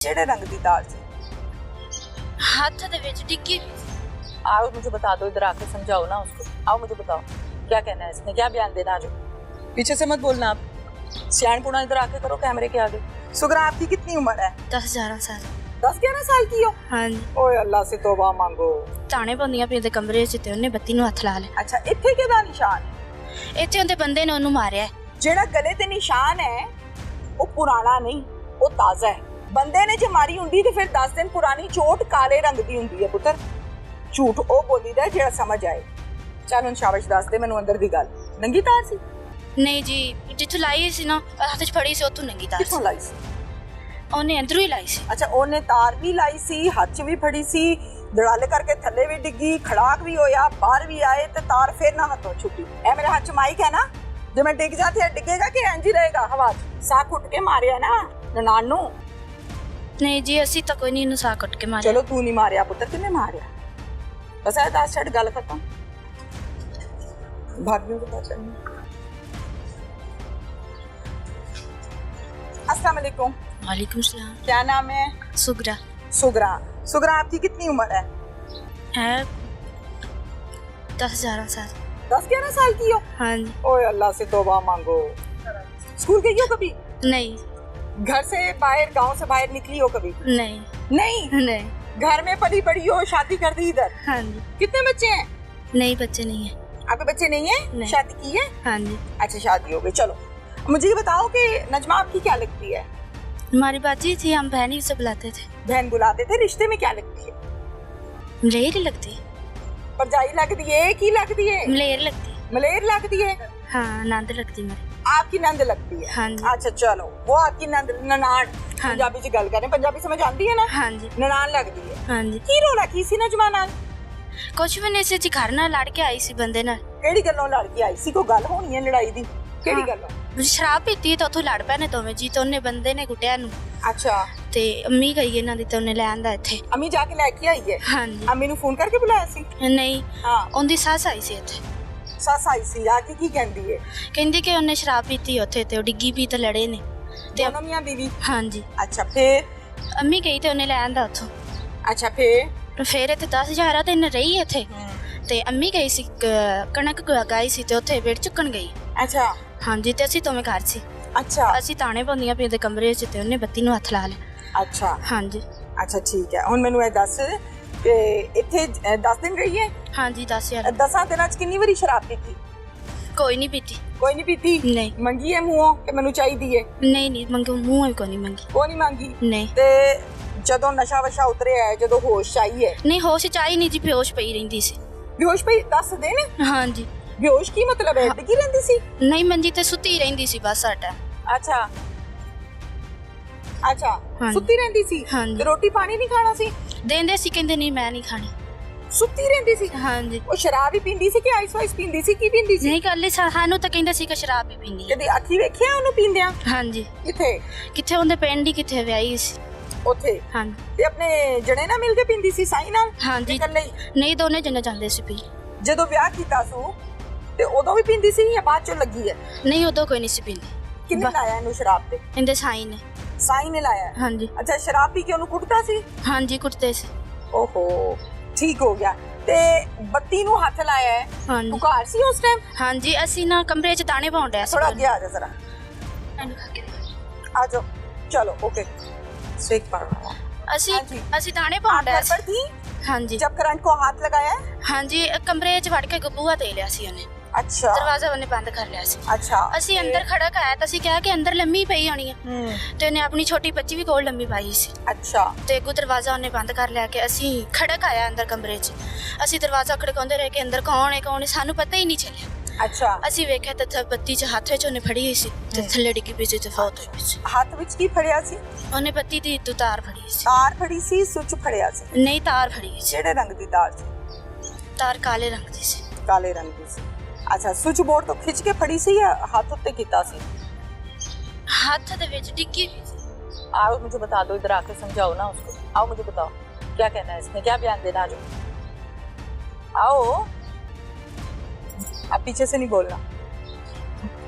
जेड़े रंग की तार सी? हाथ दे विच डिग्गी। आओ मुझे बता दो, इधर आके समझाओ ना उसको। आओ मुझे बताओ क्या कहना है इसने, क्या बयान देना है? जो पीछे से मत बोलना आप, सियाणपुना इधर आके करो कैमरे के आगे। सुगरा आपकी कितनी उम्र है? 10-11 साल। 10-11 साल की हो? हाँ जी। ओए अल्लाह से तौबा मांगो। ताने पाउंदियां पईयां ते कमरे च ते उन्हें बत्ती नूं हत्थ ला लिया। अच्छा, इत्थे किहदा निशान है? इत्थे उंदे बंदे ने ओनू मारिया है। जेड़ा गले ते निशान है वो पुराना नहीं, वो ताजा है। बंदे ने जे मारी हुंदी ते फिर 10 दिन पुरानी चोट काले रंग दी हुंदी है पुत्र। झूठ ओ बोली दा जेड़ा समझ आए। चल हुण शाबाश दस दे मैनू अंदर दी गल। नंगी तार सी? नहीं जी, जिथों लाई सी ना हाथ च फड़ी सी उथों नंगी तार किथों लाई सी? ओने अंदरों ही लाई सी। अच्छा, ओने तार भी लाई सी, हाथ च भी फड़ी सी, दड़ाले करके थल्ले भी डिग्गी, खड़ाक भी होया, बाहर भी आए ते तार फिर ना हाथों छुटी। ए मेरे हाथ च माइक है ना, जे मैं डिग जाती है डिगेगा कि इंज ही रहेगा हवा च? साह उठ के मारिया ना ननान नू? नहीं जी, असी तो कोई नहीं इनू साह कट के मारिया। चलो तू नहीं मारिया पुत्र, किन्ने मारिया? बस ऐ दस छड़ गल खत्म। भागियों के पास अस्सलाम वालेकुम। वालेकुम सलाम। क्या नाम है? सुगरा। सुगरा। सुगरा आपकी कितनी उम्र है? है 10-11 साल। 10-11 साल की हो? हाँ जी। ओए अल्लाह से तौबा मांगो। स्कूल गई हो कभी? नहीं घर से बाहर, गांव से बाहर निकली हो कभी? नहीं नहीं। नहीं। घर में पली बड़ी हो, शादी कर दी इधर? हाँ जी। कितने बच्चे हैं? नहीं, बच्चे नहीं है। आपके बच्चे नहीं है? नहीं। शादी की है? हाँ जी। अच्छा, शादी हो गई। चलो मुझे ये बताओ कि नजमा आपकी क्या लगती है? हमारी बाजी थी, हम बहन ही से बुलाते थे। बहन बुलाते थे। रिश्ते में क्या लगती है? मलेर ही लगती। परजाई लगती है की लगती है? मलेर लगती। मलेर लगती है? हाँ, नंद लगती मेरी। आपकी नंद लगती है? हाँ जी। अच्छा चलो, वो आपकी नंद ननान। हाँ। पंजाबी च गल करें, पंजाबी समझ आती है ना? हाँ जी। ननान लगती है। हाँ जी। की रोला की सी नजमा नाल? कुछ भी नहीं सी जी, घर नाल लड़ के आई सी बंदे नाल। केड़ी गल्लों लड़ के आई सी? कोई गल होनी है लड़ाई दी? केड़ी गल्लों? शराब पीती तो उथों लड़ पैने दोवें जी, तो उन्हें बंदे ने कुटिया नू अच्छा, ते अम्मी गई इन्हां दी ते उन्हें ले आंदा इत्थे। अम्मी जाके लेके आई है? हाँ जी। अम्मी नू फोन करके बुलाया सी? नहीं, हाँ। उनदी सੱਸ आई सी इत्थे। सस आई सी आके की कहंदी है? कहंदी कि उन्हें शराब पीती उत्थे ते डिग्गी पी ते लड़े ने ते दोनों मियां बीवी? हाँ जी। अच्छा फिर? अम्मी गई ते उन्हें ले आंदा उथों। अच्छा फिर इत्थे 10,000 दिन रही इत्थे ते अम्मी गई सी कणक गाई सी ते उत्थे वेड़ चुकन गई। अच्छा। हाँ जी, ते असी दोवें घर सी। अच्छा। असी ताने पाउंदियां पईयां ते कमरे च ते उन्हें बत्ती नूं हत्थ ला लिया। अच्छा। हाँ जी। अच्छा ठीक है, हुण मैनू ये दस कि इत्थे 10 दिन रही है? हाँ जी, 10,000। 10 दिनां च कितनी बारी शराब पीती? कोई नहीं पीती। कोई नहीं पीती? नहीं। मंगी है मूंहों कि मैनू चाहिदी है? नहीं मंगी, मुंह को नहीं मंगी। वो नहीं मांगी? नहीं। ते जदों नशा वशा उतरिया है, जदों होश आई है? नहीं, होश चाहिए नहीं जी, बेहोश पई रहिंदी सी। बेहोश पई 10 दिन? हाँ जी। बेहोश की मतलब है? डिगी रहिंदी सी? नहीं, मंजी ते सुती रहिंदी सी बस हर टाइम। अच्छा अच्छा। हाँ। सुती रहिंदी सी? हाँ जी। ते रोटी पानी नहीं खाना सी? देंदे सी, कहंदे नहीं मैं नहीं खानी। सुती रहिंदी सी? हाँ जी। वो शराब ही पींदी सी कि आइस वाइस पींदी सी? की पींदी सी? नहीं, कल सानू तो कहंदे सी कि शराब भी पींदी है। कदी अखी वेखिया ਉਹਨੂੰ ਪੀਂਦਿਆਂ? हाँ जी। ਕਿੱਥੇ? किथे उनदे पिंड ही किथे व्याही सी। ਉੱਥੇ? हाँ जी। ਤੇ ਆਪਣੇ ਜਣੇ ਨਾਲ ਮਿਲ ਕੇ ਪੀਂਦੀ ਸੀ ਸਾਈ ਨਾਲ? हाँ जी। ਇਕੱਲੇ ਹੀ? नहीं, दोने जने जांदे सी पी। ਜਦੋਂ ਵਿਆਹ ਕੀਤਾ ਸੂ ਤੇ ਉਦੋਂ ਵੀ ਪੀਂਦੀ ਸੀ ਜਾਂ ਬਾਅਦ ਚੋਂ ਲੱਗੀ ਹੈ? नहीं, उदो कोई नहीं सी पींदी। ਕਿੰਨੇ ਲਾਇਆ ਇਹਨੂੰ ਸ਼ਰਾਬ ਤੇ? इनदे साई ने। ਸਾਈ ਨੇ ਲਾਇਆ? हाँ जी। ਅੱਛਾ, ਸ਼ਰਾਬ ਪੀ ਕੇ ਉਹਨੂੰ ਕੁੱਟਦਾ ਸੀ? हाँ जी, कुटते सी। ਓਹੋ, ਠੀਕ ਹੋ ਗਿਆ। ਤੇ ਬੱਤੀ ਨੂੰ ਹੱਥ ਲਾਇਆ ਹੈ? हाँ ਤੂੰ जी। ਘਰ ਸੀ ਉਸ ਟਾਈਮ? हाँ जी, असी ना कमरे च दाने पाउण डे सी। ਥੋੜਾ ਅੱਗੇ ਆ ਜਾ ਜ਼ਰਾ। आ जाओ, चलो ओके। सेक पड़ रहा है। असी दाने आप पाउण डे घर पर थी हाँ जी। जब करंट को हाथ लगाया है? हाँ जी, कमरे च वड़ के बूहा दे लिया सी उन्हें। अच्छा दरवाजा उन्हें बंद कर लिया सी। अच्छा। असी अंदर खड़क आया तो असी कहा कि अंदर लम्मी पई होनी है ते उन्हें अपनी छोटी बच्ची भी कोल लम्मी पाई सी। अच्छा। ते अगू दरवाजा उन्हें बंद कर लिया कि असी खड़क आया अंदर कमरे च। असी दरवाजा खड़काउंदे रहे कि अंदर कौन है सानू पता ही नहीं चलिया। अच्छा। असी वेख्या तो बत्ती च हाथ विच उन्हें फड़ी हुई सी ते थल्ले डिग्गी पई सी ते फौत होई पई सी। हाथ विच की फड़िया सी? उन्हें बत्ती दी तो तार फड़ी सी। तार फड़ी सी? स्विच फड़िया सी? नहीं, तार फड़ी सी। केड़े रंग दी तार सी? तार काले रंग दी सी। काले रंग दी सी। अच्छा, स्विच बोर्ड तो खिंच के फड़ी सी या हाथ उत्ते कीता सी? हाथ दे विच डिग्गी हुई सी। आओ मुझे बता दो, इधर आके समझाओ ना उसको। आओ मुझे बताओ क्या कहना है इसने, क्या बयान देना? जो आओ, आप पीछे से नहीं बोलना,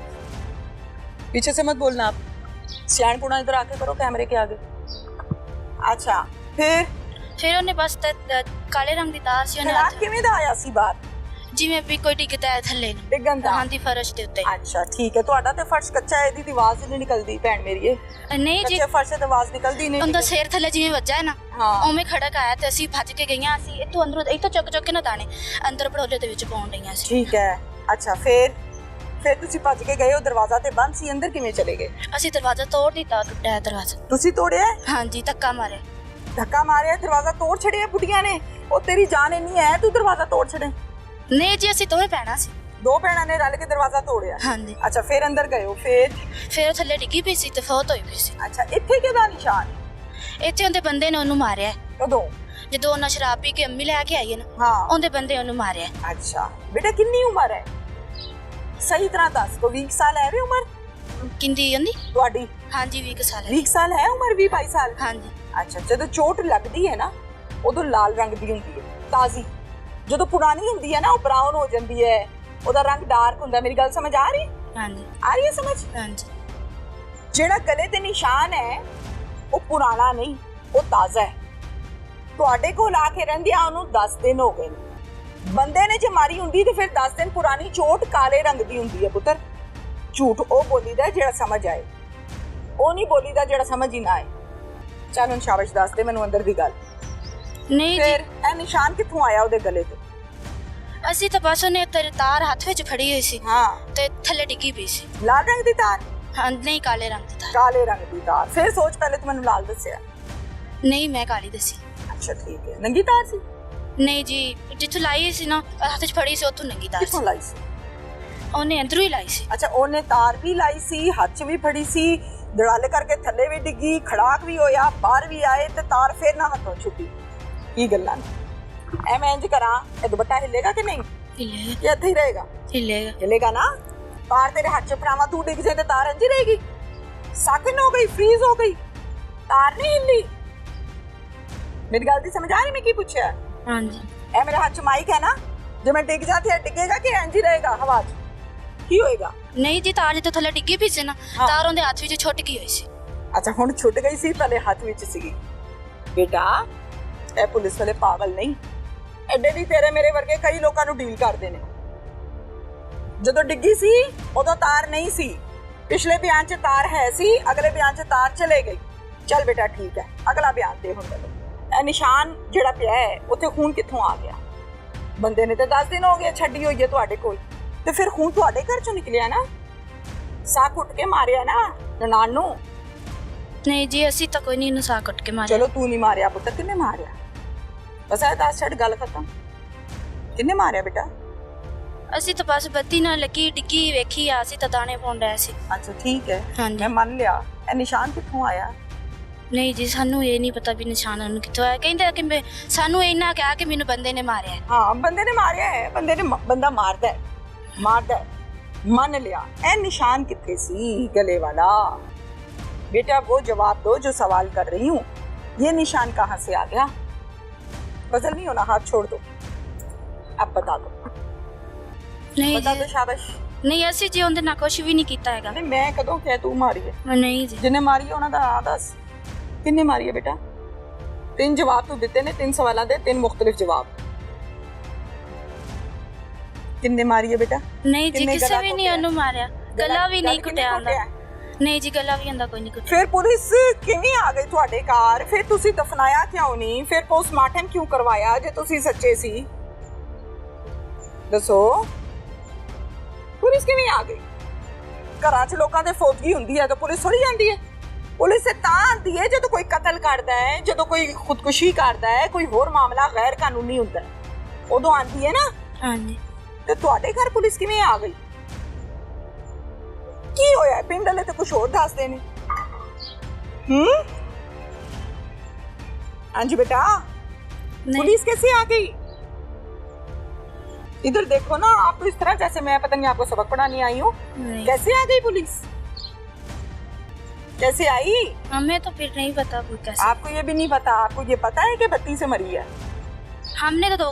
पीछे से मत बोलना आप। सियाणपुना इधर आके करो कैमरे के आगे। अच्छा फिर ਉਹਨੇ ਬਸ ਕਾਲੇ ਰੰਗ ਦੀ ਤਾਰ ਸੀ ਉਹਨੇ ਖੜਾਕ ਕਿਵੇਂ ਦਾ ਆਇਆ ਸੀ ਬਾਹਰ? ਜਿਵੇਂ ਵੀ ਕੋਈ ਡਿੱਗਦਾ ਹੈ ਥੱਲੇ ਨੂੰ ਡਿੱਗਣ ਦਾ? ਹਾਂਜੀ ਫਰਸ਼ ਦੇ ਉੱਤੇ। ਅੱਛਾ ਠੀਕ ਹੈ, ਤੁਹਾਡਾ ਤੇ ਫਰਸ਼ ਕੱਚਾ ਹੈ, ਇਹਦੀ ਆਵਾਜ਼ ਨਹੀਂ ਨਿਕਲਦੀ ਭੈਣ ਮੇਰੀਏ। ਨਹੀਂ ਜੀ ਕੱਚੇ ਫਰਸ਼ ਤੇ ਆਵਾਜ਼ ਨਿਕਲਦੀ ਨਹੀਂ। ਉਹਦਾ ਸਿਰ ਥੱਲੇ ਜਿਵੇਂ ਵੱਜਾ ਹੈ ਨਾ ਉਵੇਂ ਖੜਕ ਆਇਆ ਤੇ ਅਸੀਂ ਭੱਜ ਕੇ ਗਈਆਂ। ਅਸੀਂ ਇੱਥੋਂ ਅੰਦਰੋਂ ਇੱਥੋਂ ਚੁੱਕ ਕੇ ਨਾ ਦਾਣੇ ਅੰਦਰ ਭੜੋਲੇ ਦੇ ਵਿੱਚ ਪਾਉਣ ਡਈਆਂ ਸੀ। ਠੀਕ ਹੈ ਅੱਛਾ ਫਿਰ ਤੁਸੀਂ ਭੱਜ ਕੇ ਗਏ ਹੋ, ਦਰਵਾਜ਼ਾ ਤੇ ਬੰਦ ਸੀ, ਅੰਦਰ ਕਿਵੇਂ ਚਲੇ ਗਏ? ਅਸੀਂ ਦਰਵਾਜ਼ਾ ਤੋੜ ਦਿੱਤਾ, ਟੁੱਟਿਆ ਦਰਵਾਜ਼ਾ। ਤੁਸੀਂ ਤੋੜਿਆ? ਹਾਂਜੀ ਧੱਕਾ ਮਾਰਿਆ। ਧੱਕਾ ਮਾਰਿਆ, ਦਰਵਾਜ਼ਾ ਤੋੜ ਛੜਿਆ ਬੁੱਢੀਆਂ ਨੇ? ਉਹ ਤੇਰੀ ਜਾਨ ਇੰਨੀ ਹੈ ਤੂੰ ਦਰਵਾਜ਼ਾ ਤੋੜ ਛੜੇ? ਨਹੀਂ ਜੀ ਅਸੀਂ ਦੋਵੇਂ ਭੈਣਾਂ ਸੀ। ਦੋ ਭੈਣਾਂ ਨੇ ਰਲ ਕੇ ਦਰਵਾਜ਼ਾ ਤੋੜਿਆ? ਹਾਂਜੀ। ਅੱਛਾ ਫਿਰ ਅੰਦਰ ਗਏ ਹੋ? ਫਿਰ ਥੱਲੇ ਡਿੱਗੀ ਪਈ ਸੀ ਤੇ ਫੌਤ ਹੋਈ ਪਈ ਸੀ। ਅੱਛਾ ਇੱਥੇ ਕਿਹਦਾ ਨਿਸ਼ਾਨ? ਇੱਥੇ ਉਹਦੇ ਬੰਦੇ ਨੇ ਉਹਨੂੰ ਮਾਰਿਆ। ਕਦੋਂ? ਜਦੋਂ ਉਹਨਾਂ ਸ਼ਰਾਬ ਪੀ ਕੇ ਅੰਮੀ ਲੈ ਕੇ ਆਈ ਹੈ ਨਾ ਹਾਂ ਉਹਦੇ ਬੰਦੇ ਉਹਨੂੰ ਮਾਰਿਆ। ਅੱਛਾ ਬੇਟਾ ਕਿੰਨੀ ਉਮਰ ਹੈ? ਸਹੀ ਤਰ੍ਹਾਂ ਦੱਸ। ਕੋਈ 20 ਸਾਲ ਹੈ ਵੀ ਉਮਰ ਕਿੰਦੀ ਹੁੰਦੀ ਤੁਹਾਡੀ? ਹਾਂਜੀ 20 ਸਾਲ ਹੈ। 20 ਸਾਲ ਹੈ ਉਮਰ? 20-22 ਸਾਲ? ਹਾਂਜੀ। ਅੱਛਾ ਜਦੋਂ ਚੋਟ ਲੱਗਦੀ ਹੈ ਨਾ ਉਦੋਂ ਲਾਲ ਰੰਗ ਦੀ ਹੁੰਦੀ ਹੈ ਤਾਜ਼ੀ, ਜਦੋਂ ਪੁਰਾਣੀ ਹੁੰਦੀ ਹੈ ਨਾ ਉਹ ਬਰਾਊਨ ਹੋ ਜਾਂਦੀ ਹੈ, ਉਹਦਾ ਰੰਗ ਡਾਰਕ ਹੁੰਦਾ। ਮੇਰੀ ਗੱਲ ਸਮਝ ਆ ਰਹੀ? ਹਾਂਜੀ ਆ ਰਹੀ ਹੈ ਸਮਝ? ਹਾਂਜੀ। ਜਿਹੜਾ ਗਲੇ ਤੇ ਨਿਸ਼ਾਨ ਹੈ ਉਹ ਪੁਰਾਣਾ ਨਹੀਂ, ਉਹ ਤਾਜ਼ਾ ਹੈ। ਤੁਹਾਡੇ ਕੋਲ ਆ ਕੇ ਰਹਿੰਦਿਆਂ ਉਹਨੂੰ 10 ਦਿਨ ਹੋ ਗਏ ਨੇ। ਬੰਦੇ ਨੇ ਜੇ ਮਾਰੀ ਹੁੰਦੀ ਤੇ ਫਿਰ 10 ਦਿਨ ਪੁਰਾਣੀ ਚੋਟ ਕਾਲੇ ਰੰਗ ਦੀ ਹੁੰਦੀ ਹੈ ਪੁੱਤਰ। ਝੂਠ ਉਹ ਬੋਲੀਦਾ ਜਿਹੜਾ ਸਮਝ ਆਏ, ਉਹ ਨਹੀਂ ਬੋਲੀਦਾ ਜਿਹੜਾ ਸਮਝ ਹੀ ਨਾ ਆਏ। ਚੱਲ ਹੁਣ ਸ਼ਾਬਾਸ਼ ਦੱਸ ਦੇ ਮੈਨੂੰ ਅੰਦਰ ਦੀ ਗੱਲ। ਨਹੀਂ ਫਿਰ ਇਹ ਨਿਸ਼ਾਨ ਕਿੱਥੋਂ ਆਇਆ ਉਹਦੇ ਗਲੇ ਤੇ? ਅਸੀਂ ਤਾਂ ਬਸ ਉਹਨੇ ਤਾਰ ਹੱਥ ਵਿੱਚ ਫੜੀ ਹੋਈ ਸੀ ਤੇ ਥੱਲੇ ਡਿੱਗੀ ਪਈ ਸੀ। ਲਾਲ ਰੰਗ ਦੀ ਤਾਰ? ਹਾਂ ਨਹੀਂ ਕਾਲੇ ਰੰਗ ਦੀ ਤਾਰ। ਕਾਲੇ ਰੰਗ ਦੀ ਤਾਰ। ਫਿਰ ਸੋਚ ਪਹਿਲੇ ਤੂੰ ਮੈਨੂੰ ਲਾਲ ਦੱਸਿਆ। ਨਹੀਂ ਮੈਂ ਕਾਲੀ ਦੱਸੀ। ਅੱਛਾ ਠੀਕ ਹੈ। ਨੰਗੀ ਤਾਰ ਸੀ? ਨਹੀਂ ਜੀ ਜਿੱਥੋਂ ਲਾਈ ਸੀ ਨਾ ਹੱਥ ਵਿੱਚ ਫੜੀ ਸੀ ਉੱਥੋਂ ਨੰਗੀ ਤਾਰ ਸੀ। ਕਿੱਥੋਂ ਲਾਈ ਸੀ? ਉਹਨੇ ਅੰਦਰੋਂ ਹੀ ਲਾਈ ਸੀ। ਅੱਛਾ ਉਹਨੇ ਤਾਰ ਵੀ ਲਾਈ ਸੀ, ਹੱਥ 'ਚ ਵੀ ਫੜੀ ਸੀ, ਦੜਾਲੇ ਕਰਕੇ ਥੱਲੇ ਵੀ ਡਿੱਗੀ, ਖੜਾਕ ਵੀ ਹੋਇਆ, ਬਾਹਰ ਵੀ ਆਏ ਤੇ ਤਾਰ ਫੇਰ ਨਾ ਹੱਥੋਂ ਛੁੱਟੀ। ਕੀ ਗੱਲਾਂ ਨੇ? ਮੈਂ ਇੰਜ ਕਰਾਂ ਇਹ ਦੁਪੱਟਾ ਹਿੱਲੇਗਾ ਕਿ ਨਹੀਂ? ਹਿੱਲੇਗਾ। ਇਹ ਇੱਥੇ ਹੀ ਰਹੇਗਾ? ਹਿੱਲੇਗਾ ਨਾ। ਤਾਰ ਤੇਰੇ ਹੱਥ 'ਚ ਫੜਾਵਾਂ ਤੂੰ ਡਿੱਗ ਜਾਏ ਤੇ ਤਾਰ ਇੰਜ ਹੀ ਰਹੇਗੀ? ਸਾਕਨ ਹੋ ਗਈ, ਫ੍ਰੀਜ਼ ਹੋ ਗਈ, ਤਾਰ ਨਹੀਂ ਹਿੱਲੀ। ਮੇਰੀ ਗੱਲ ਦੀ ਸਮਝ ਆ ਰਹੀ ਮੈਂ ਕੀ ਪੁੱਛਿਆ? ਹਾਂਜੀ। ਇਹ ਮੇਰੇ ਹੱਥ 'ਚ ਮਾਈਕ ਹੈ ਨਾ, ਜੇ ਮੈਂ ਡਿੱਗ ਜਾਤੀ ਡਿੱਗੇਗਾ ਕਿ ਇੰਜ ਹੀ ਰਹੇਗਾ ਹਵਾ 'ਚ? ਕੀ ਹੋਏਗਾ? ਨਹੀਂ ਜੀ ਤਾਰ ਜਿੱਥੋਂ ਥੱਲੇ ਡਿੱਗੀ ਪਈ ਸੀ ਨਾ ਤਾਰ ਉਹਦੇ ਹੱਥ ਵਿੱਚ ਛੁੱਟ ਗਈ ਹੋਈ ਸੀ। ਅੱਛਾ ਹੁਣ ਛੁੱਟ ਗਈ ਸੀ, ਪਹਿਲੇ ਹੱਥ ਵਿੱਚ ਸੀਗੀ। ਬੇਟਾ ਇਹ ਪੁਲਿਸ ਵਾਲੇ ਪਾਗਲ ਨਹੀਂ, ਐਡੇ ਵੀ ਤੇਰੇ ਮੇਰੇ ਵਰਗੇ ਕਈ ਲੋਕਾਂ ਨੂੰ ਡੀਲ ਕਰਦੇ ਨੇ। ਜਦੋਂ ਡਿੱਗੀ ਸੀ ਉਦੋਂ ਤਾਰ ਨਹੀਂ ਸੀ, ਪਿਛਲੇ ਬਿਆਨ 'ਚ ਤਾਰ ਹੈ ਸੀ, ਅਗਲੇ ਬਿਆਨ 'ਚ ਤਾਰ ਚਲੇ ਗਈ। ਚੱਲ ਬੇਟਾ ਠੀਕ ਹੈ, ਅਗਲਾ ਬਿਆਨ ਦੇ ਹੁਣ ਮੈਨੂੰ। ਇਹ ਨਿਸ਼ਾਨ ਜਿਹੜਾ ਪਿਆ ਹੈ ਉੱਥੇ ਖੂਨ ਕਿੱਥੋਂ ਆ ਗਿਆ? ਬੰਦੇ ਨੇ ਤਾਂ 10 ਦਿਨ ਹੋ ਗਏ ਛੱਡੀ ਹੋਈ ਹੈ ਤੁਹਾਡੇ ਕੋਲ, ਤੇ ਫਿਰ ਖੂਨ ਤੁਹਾਡੇ ਘਰ 'ਚੋਂ ਨਿਕਲਿਆ ਨਾ? ਸਾਹ ਕੁੱਟ ਕੇ ਮਾਰਿਆ ਨਾ ਨਨਾਣ ਨੂੰ? ਨਹੀਂ ਜੀ ਅਸੀਂ ਤਾਂ ਕੋਈ ਨਹੀਂ ਇਹਨੂੰ ਸਾਹ ਕੱਟ ਕੇ ਮਾਰਿਆ। ਚਲੋ ਤੂੰ ਨਹੀਂ ਮਾਰਿਆ ਪੁੱਤਰ, ਕਿੰਨੇ ਮਾਰਿਆ? ਬਸ ਇਹ ਦੱਸ ਛੱਡ, ਗੱਲ ਖਤਮ। ਕਿੰਨੇ ਮਾਰਿਆ ਬੇਟਾ? ਅਸੀਂ ਤਾਂ ਬਸ ਬੱਤੀ ਨਾਲ ਲੱਗੀ ਡਿੱਗੀ ਵੇਖੀ ਆ, ਅਸੀਂ ਤਾਂ ਦਾਣੇ ਪਾਉਣ ਰਹੇ ਸੀ। ਅੱਛਾ ਠੀਕ ਹੈ, ਹਾਂਜੀ। ਮੈਂ ਮੰਨ ਲਿਆ। ਇਹ ਨਿਸ਼ਾਨ ਕਿੱਥੋਂ ਆਇਆ? ਨਹੀਂ ਜੀ ਸਾਨੂੰ ਇਹ ਨਹੀਂ ਪਤਾ ਵੀ ਨਿਸ਼ਾਨ ਉਹਨੂੰ ਕਿੱਥੋਂ ਆਇਆ। ਕਹਿੰਦੇ ਕਿ ਸਾਨੂੰ ਇੰਨਾ ਕਿਹਾ ਕਿ ਮੈਨੂੰ ਬੰਦੇ ਨੇ ਮਾਰਿਆ। ਹਾਂ ਬੰਦੇ ਨੇ ਮਾਰਿਆ ਹੈ, ਬੰਦਾ ਮਾਰਦਾ ਹੈ, ਮੰਨ लिया। ए निशान कितने सी गले वाला? बेटा वो जवाब दो जो सवाल कर रही हूँ, ये निशान कहाँ से आ गया? बदल नहीं होना, हाथ छोड़ दो, अब बता दो। नहीं बता दो, शाबाश। नहीं ਅਸੀਂ ਜੀ ਉਹਦੇ ਨਾਲ ਕੁਝ ਵੀ ਨਹੀਂ ਕੀਤਾ ਹੈਗਾ। ਨਹੀਂ ਮੈਂ ਕਦੋਂ ਕਿਹਾ ਤੂੰ ਮਾਰੀ ਹੈ? ਨਹੀਂ ਜੀ। ਜਿਹਨੇ ਮਾਰੀ ਹੈ ਉਹਨਾਂ ਦਾ ਨਾਂ ਦੱਸ, ਕਿੰਨੇ ਮਾਰੀ ਹੈ ਬੇਟਾ? 3 ਜਵਾਬ ਤੂੰ ਦਿੱਤੇ ਨੇ, 3 ਸਵਾਲਾਂ ਦੇ 3 ਮੁxtਲਿਫ ਜਵਾਬ। ਕਿੰਨੇ ਮਾਰੀ ਹੈ ਬੇਟਾ? ਨਹੀਂ ਜੀ ਕਿਸੇ ਵੀ ਨਹੀਂ ਉਹਨੂੰ ਮਾਰਿਆ, ਗਲਾ ਵੀ ਨਹੀਂ ਕੁੱਟਿਆ ਹੁੰਦਾ। ਨਹੀਂ ਜੀ ਗਲਾ ਵੀ ਹੁੰਦਾ ਕੋਈ ਨਹੀਂ ਕੁੱਟਿਆ। ਫਿਰ ਪੁਲਿਸ ਕਿਵੇਂ ਆ ਗਈ ਤੁਹਾਡੇ ਘਰ? ਫਿਰ ਤੁਸੀਂ ਦਫਨਾਇਆ ਕਿਉਂ ਨਹੀਂ? ਫਿਰ ਪੋਸਟਮਾਰਟਮ ਕਿਉਂ ਕਰਵਾਇਆ ਜੇ ਤੁਸੀਂ ਸੱਚੇ ਸੀ? ਦੱਸੋ, ਪੁਲਿਸ ਕਿਵੇਂ ਆ ਗਈ? ਘਰਾਂ 'ਚ ਲੋਕਾਂ ਦੇ ਫੌਜੀ ਹੁੰਦੀ ਹੈ ਤਾਂ ਪੁਲਿਸ ਥੋੜੀ ਜਾਂਦੀ ਹੈ। ਪੁਲਿਸ ਤਾਂ ਆਉਂਦੀ ਹੈ ਜਦੋਂ ਕੋਈ ਕਤਲ ਕਰਦਾ ਹੈ, ਜਦੋਂ ਕੋਈ ਖੁਦਕੁਸ਼ੀ ਕਰਦਾ ਹੈ, ਕੋਈ ਹੋਰ ਮਾਮਲਾ ਗੈਰ ਕਾਨੂੰਨੀ ਹੁੰਦਾ, ਉਦੋਂ ਆਉਂਦੀ ਹੈ ਨਾ। ਹਾਂਜੀ। ਤੇ ਤੁਹਾਡੇ ਘਰ ਪੁਲਿਸ ਕਿਵੇਂ ਆ ਗਈ? ਕੀ ਹੋਇਆ? ਪਿੰਡ ਵਾਲੇ ਤਾਂ ਕੁਝ ਹੋਰ ਦੱਸਦੇ ਨੇ। हाँ जी बेटा, पुलिस कैसे आ गई? इधर देखो ना, आप तो इस तरह जैसे मैं पता नहीं आपको सबक पढ़ाने आई हूँ। कैसे आ गई पुलिस? कैसे आई? हमें तो फिर नहीं पता कैसे। आपको ये भी नहीं पता? आपको ये पता है कि बत्ती से मरी है? हमने तो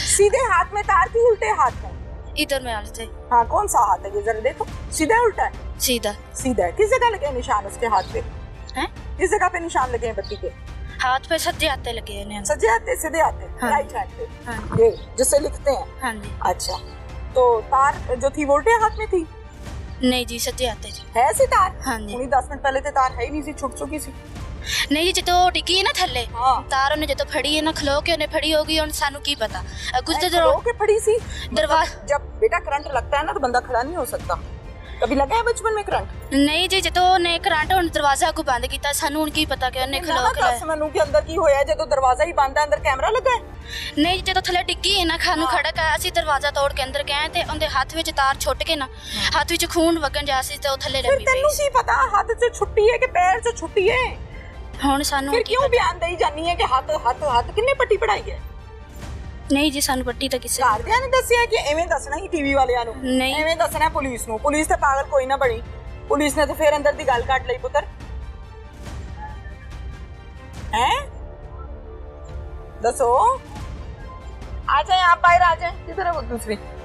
सीधे हाथ में तार की उल्टे हाथ में? इधर में आलते। हाँ कौन सा हाथ है ये जरा देखो, सीधा उल्टा है? सीधा। सीधा है। किस जगह लगे निशान उसके हाथ पे? हैं? किस जगह पे निशान लगे हैं बत्ती के? हाथ पे सज्जे हाथे लगे हैं। सज्जे हाथ पे सीधे हाथ पे, हाँ। राइट हैंड पे, हाँ। ये जिससे लिखते हैं। हाँ जी। अच्छा, तो तार जो थी वोल्टे हाथ में थी? नहीं जी, सज्जे हाथे जी। है सी तार? हाँ जी। हुणी 10 मिनट पहले ते तार है ही नहीं सी, छुट चुकी सी। नहीं जी, जो डिग्गी है ना थल्ले, हाँ। तार उन्हें जो फड़ी है ना, खलो के उन्हें फड़ी होगी और सानू की पता कुछ ऐ जो खड़ो के फड़ी सी। दरवाजा जब बेटा करंट लगता है ना तो बंदा खड़ा नहीं हो सकता। कभी लगा है बचपन में करंट? नहीं जी, जो ने करंट हुन दरवाजा को बंद किया, सानू हुन की पता कि उन्हें खलो के दस मैनू के अंदर की होया जदों दरवाजा ही बंद है, अंदर कैमरा लगा है? नहीं जी, जो थल्ले डिग्गी है ना, खानू खड़क है, ਅਸੀਂ दरवाजा तोड़ के अंदर गए ते उनके हाथ विच तार छुट के ना, हाथ विच खून वगन जा सी ते ओ थल्ले फिर लंबी तेनू पई। की पता हाथ से छुट्टी है कि पैर से छुट्टी है? हुन सानू फिर की क्यों पता। बयान देई जानी है कि हाथ हाथ हाथ किन्ने पट्टी पढ़ाई है? नहीं जी, सानू पट्टी तो किसी घरदिਆਂ ने दसिया कि एवें दसना ही टीवी वालिਆਂ ਨੂੰ? नहीं। एवें दसना पुलिस ਨੂੰ? पुलिस ਤੇ ਪਾਗਲ ਕੋਈ ਨਾ ਬਣੀ। पुलिस ने तो फिर अंदर दी गल काट ਲਈ पुत्र। हैं? दसो। आ जाए आप बाहर आ जाए। किधर है वो दूसरी?